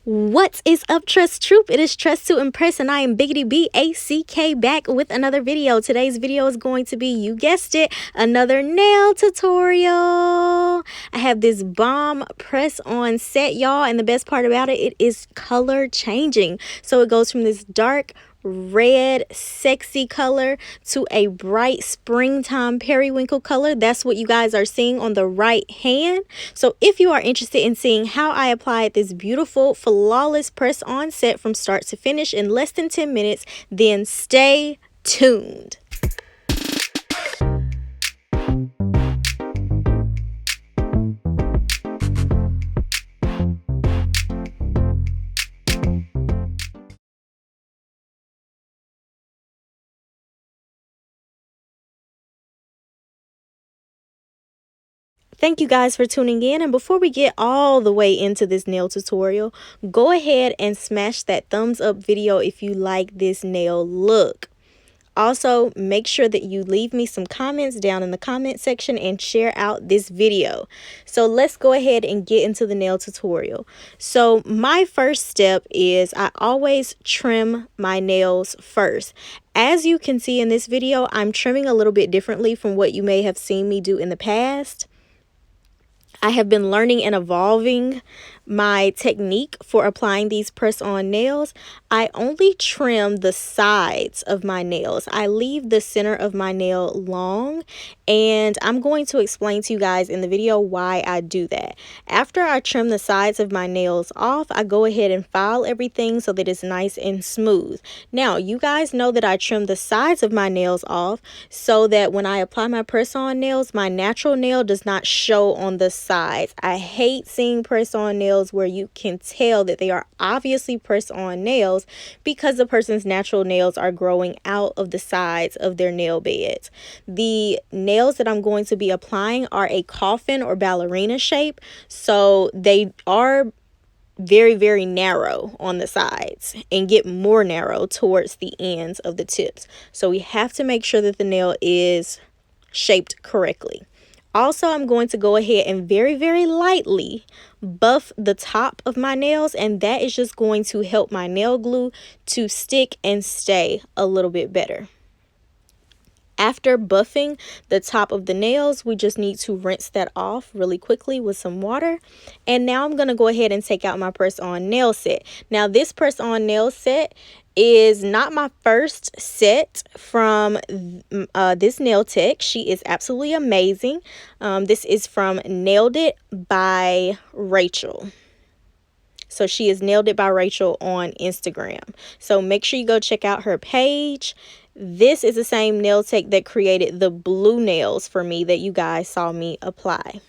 What is up, Trust Troop? It is Trust to Impress, and I am Biggity BACK back with another video. Today's video is going to be, you guessed it, another nail tutorial. I have this bomb press-on set, y'all, and the best part about it, it is color changing. So it goes from this dark red sexy color to a bright springtime periwinkle color. That's what you guys are seeing on the right hand. So if you are interested in seeing how I applied this beautiful flawless press on set from start to finish in less than 10 minutes, then stay tuned. Thank you guys for tuning in, and before we get all the way into this nail tutorial, go ahead and smash that thumbs up video if you like this nail look. Also, make sure that you leave me some comments down in the comment section and share out this video. So let's go ahead and get into the nail tutorial. So my first step is I always trim my nails first. As you can see in this video, I'm trimming a little bit differently from what you may have seen me do in the past. I have been learning and evolving my technique for applying these press-on nails. I only trim the sides of my nails. I leave the center of my nail long, and I'm going to explain to you guys in the video why I do that. After I trim the sides of my nails off, I go ahead and file everything so that it's nice and smooth. Now, you guys know that I trim the sides of my nails off so that when I apply my press-on nails, my natural nail does not show on the sides. I hate seeing press-on nails where you can tell that they are obviously press-on nails because the person's natural nails are growing out of the sides of their nail beds. The nails that I'm going to be applying are a coffin or ballerina shape, so they are very narrow on the sides and get more narrow towards the ends of the tips. So we have to make sure that the nail is shaped correctly. Also, I'm going to go ahead and very lightly buff the top of my nails, and that is just going to help my nail glue to stick and stay a little bit better. After buffing the top of the nails, we just need to rinse that off really quickly with some water. And now I'm going to go ahead and take out my press-on nail set. Now, this press-on nail set is not my first set from this nail tech. She is absolutely amazing. This is from Nailed It by Rachel. So she is Nailed It by Rachel on Instagram. So make sure you go check out her page. This is the same nail tech that created the blue nails for me that you guys saw me apply.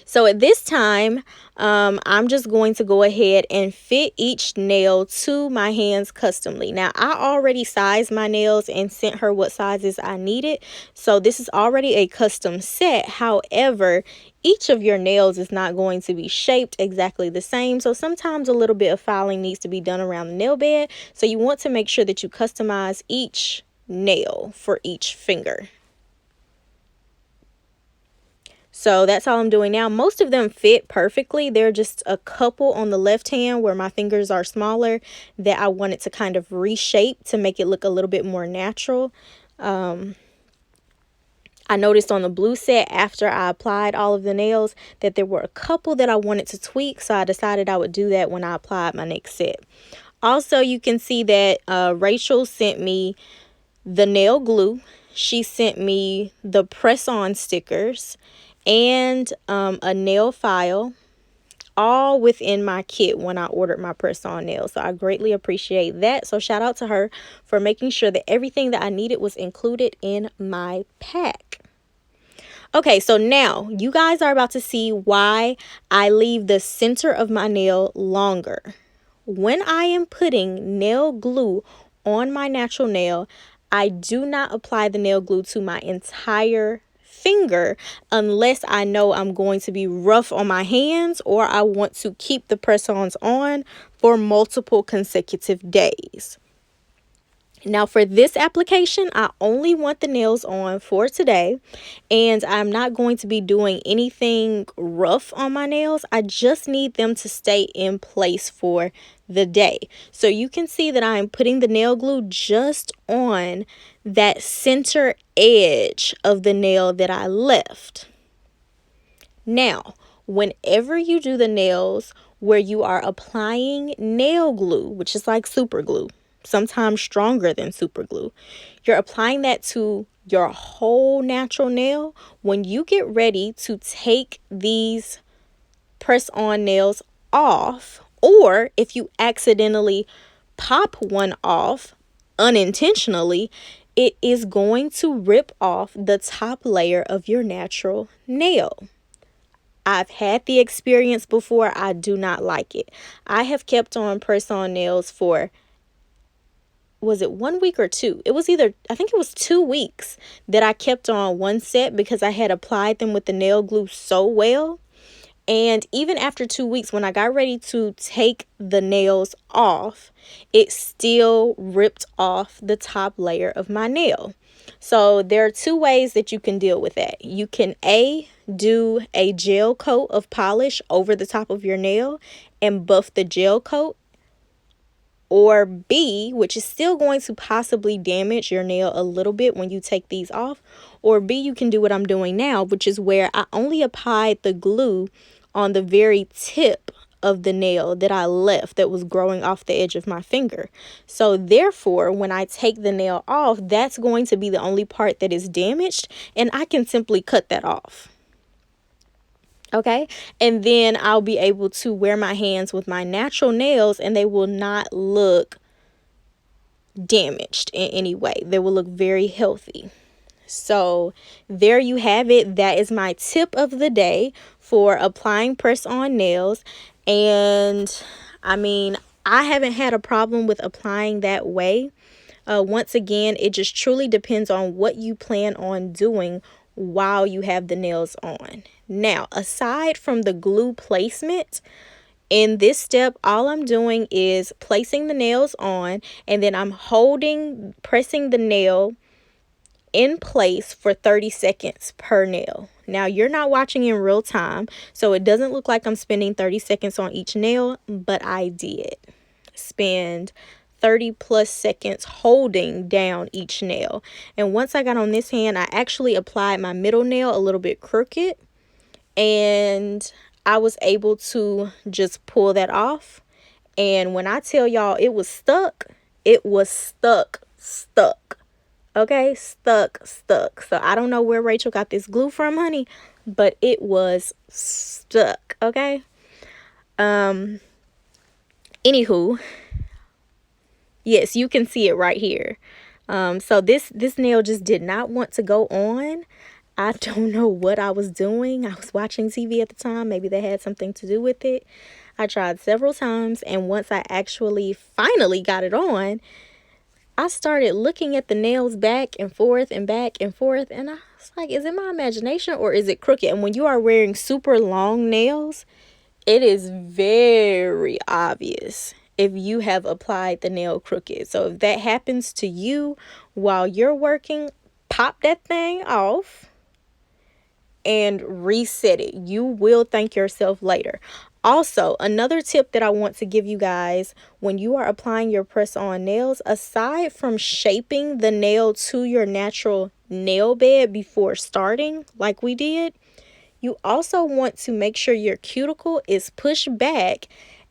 So at this time, I'm just going to go ahead and fit each nail to my hands customly. Now, I already sized my nails and sent her what sizes I needed. So this is already a custom set. However, each of your nails is not going to be shaped exactly the same. So sometimes a little bit of filing needs to be done around the nail bed. So you want to make sure that you customize each nail for each finger. So that's all I'm doing now. Most of them fit perfectly. There are just a couple on the left hand where my fingers are smaller that I wanted to kind of reshape to make it look a little bit more natural. I noticed on the blue set after I applied all of the nails that there were a couple that I wanted to tweak. So I decided I would do that when I applied my next set. Also, you can see that Rachel sent me the nail glue. She sent me the press-on stickers and a nail file, all within my kit when I ordered my press-on nails. So I greatly appreciate that. So shout out to her for making sure that everything that I needed was included in my pack. Okay, so now you guys are about to see why I leave the center of my nail longer. When I am putting nail glue on my natural nail, I do not apply the nail glue to my entire finger unless I know I'm going to be rough on my hands or I want to keep the press-ons on for multiple consecutive days. Now for this application, I only want the nails on for today, and I'm not going to be doing anything rough on my nails. I just need them to stay in place for the day. So you can see that I'm putting the nail glue just on that center edge of the nail that I left. Now, whenever you do the nails where you are applying nail glue, which is like super glue, sometimes stronger than super glue, you're applying that to your whole natural nail. When you get ready to take these press-on nails off, or if you accidentally pop one off unintentionally, it is going to rip off the top layer of your natural nail. I've had the experience before. I do not like it. I have kept on press-on nails for, was it 1 week or two? It was either, I think it was 2 weeks that I kept on one set because I had applied them with the nail glue so well. And even after 2 weeks, when I got ready to take the nails off, it still ripped off the top layer of my nail. So there are 2 ways that you can deal with that. You can do a gel coat of polish over the top of your nail and buff the gel coat, or B, which is still going to possibly damage your nail a little bit when you take these off, or B, you can do what I'm doing now, which is where I only applied the glue on the very tip of the nail that I left that was growing off the edge of my finger. So therefore, when I take the nail off, that's going to be the only part that is damaged, and I can simply cut that off. Okay, and then I'll be able to wear my hands with my natural nails and they will not look damaged in any way. They will look very healthy. So there you have it. That is my tip of the day for applying press-on nails. And I mean, I haven't had a problem with applying that way. Once again, it just truly depends on what you plan on doing while you have the nails on. Now, aside from the glue placement, in this step, all I'm doing is placing the nails on, and then I'm pressing the nail in place for 30 seconds per nail. Now, you're not watching in real time, so it doesn't look like I'm spending 30 seconds on each nail, but I did spend 30 plus seconds holding down each nail. And once I got on this hand, I actually applied my middle nail a little bit crooked, and I was able to just pull that off. And when I tell y'all it was stuck, it was stuck. Okay, stuck. So I don't know where Rachel got this glue from, honey, but it was stuck. Okay. Anywho, yes, you can see it right here. So this nail just did not want to go on. I don't know what I was doing. I was watching TV at the time. Maybe that had something to do with it. I tried several times, and once I actually finally got it on, I started looking at the nails back and forth, and I was like, is it my imagination or is it crooked? And when you are wearing super long nails, it is very obvious if you have applied the nail crooked. So if that happens to you while you're working, pop that thing off and reset it. You will thank yourself later. Also, another tip that I want to give you guys when you are applying your press-on nails, aside from shaping the nail to your natural nail bed before starting, like we did, you also want to make sure your cuticle is pushed back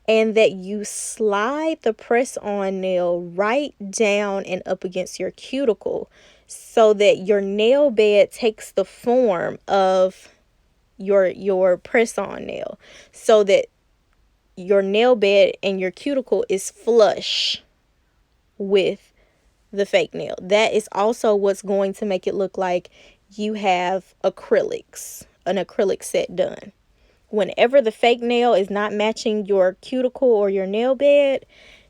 and that you slide the press-on nail right down and up against your cuticle so that your nail bed takes the form of your press-on nail, so that your nail bed and your cuticle is flush with the fake nail. That is also what's going to make it look like you have an acrylic set done. Whenever the fake nail is not matching your cuticle or your nail bed,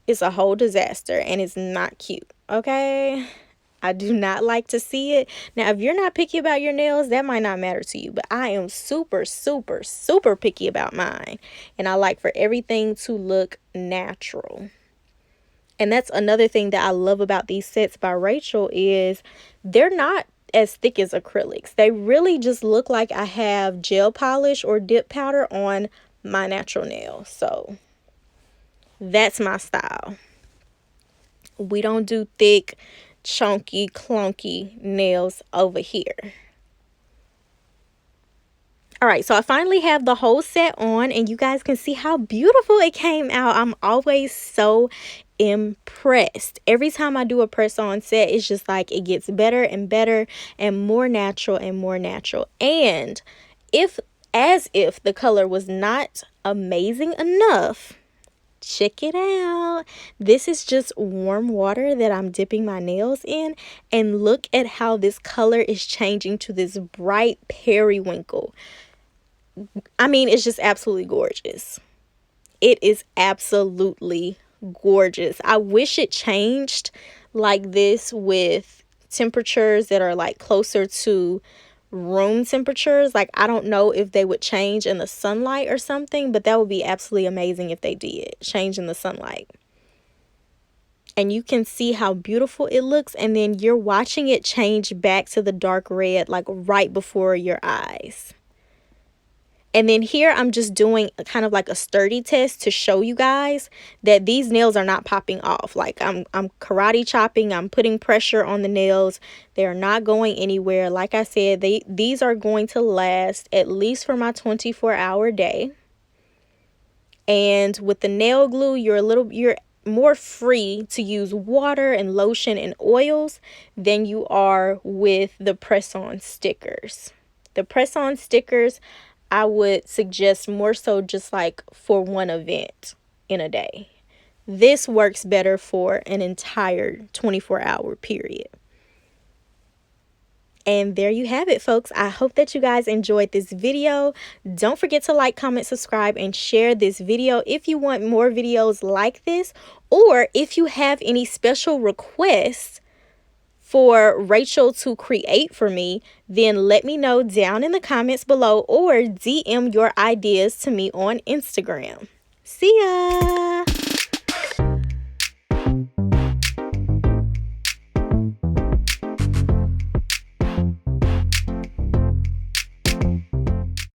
it's a whole disaster and it's not cute. Okay, I do not like to see it. Now, if you're not picky about your nails, that might not matter to you, but I am super picky about mine, and I like for everything to look natural. And that's another thing that I love about these sets by Rachel is they're not as thick as acrylics. They really just look like I have gel polish or dip powder on my natural nails. So that's my style. We don't do thick, chunky, clunky nails over here. All right, so I finally have the whole set on, and you guys can see how beautiful it came out. I'm always so impressed. Every time I do a press on set, it's just like it gets better and better and more natural and more natural. And as if the color was not amazing enough, check it out. This is just warm water that I'm dipping my nails in, and look at how this color is changing to this bright periwinkle. I mean, it's just absolutely gorgeous. It is absolutely gorgeous. I wish it changed like this with temperatures that are like closer to room temperatures. Like, I don't know if they would change in the sunlight or something, but that would be absolutely amazing if they did change in the sunlight. And you can see how beautiful it looks, and then you're watching it change back to the dark red like right before your eyes. And then here I'm just doing kind of like a sturdy test to show you guys that these nails are not popping off. Like I'm karate chopping, I'm putting pressure on the nails. They're not going anywhere. Like I said, these are going to last at least for my 24-hour day. And with the nail glue, you're more free to use water and lotion and oils than you are with the press-on stickers. The press-on stickers, I would suggest more so just like for one event in a day. This works better for an entire 24-hour period. And there you have it, folks. I hope that you guys enjoyed this video. Don't forget to like, comment, subscribe, and share this video if you want more videos like this, or if you have any special requests for Rachel to create for me, then let me know down in the comments below, or DM your ideas to me on Instagram. See ya!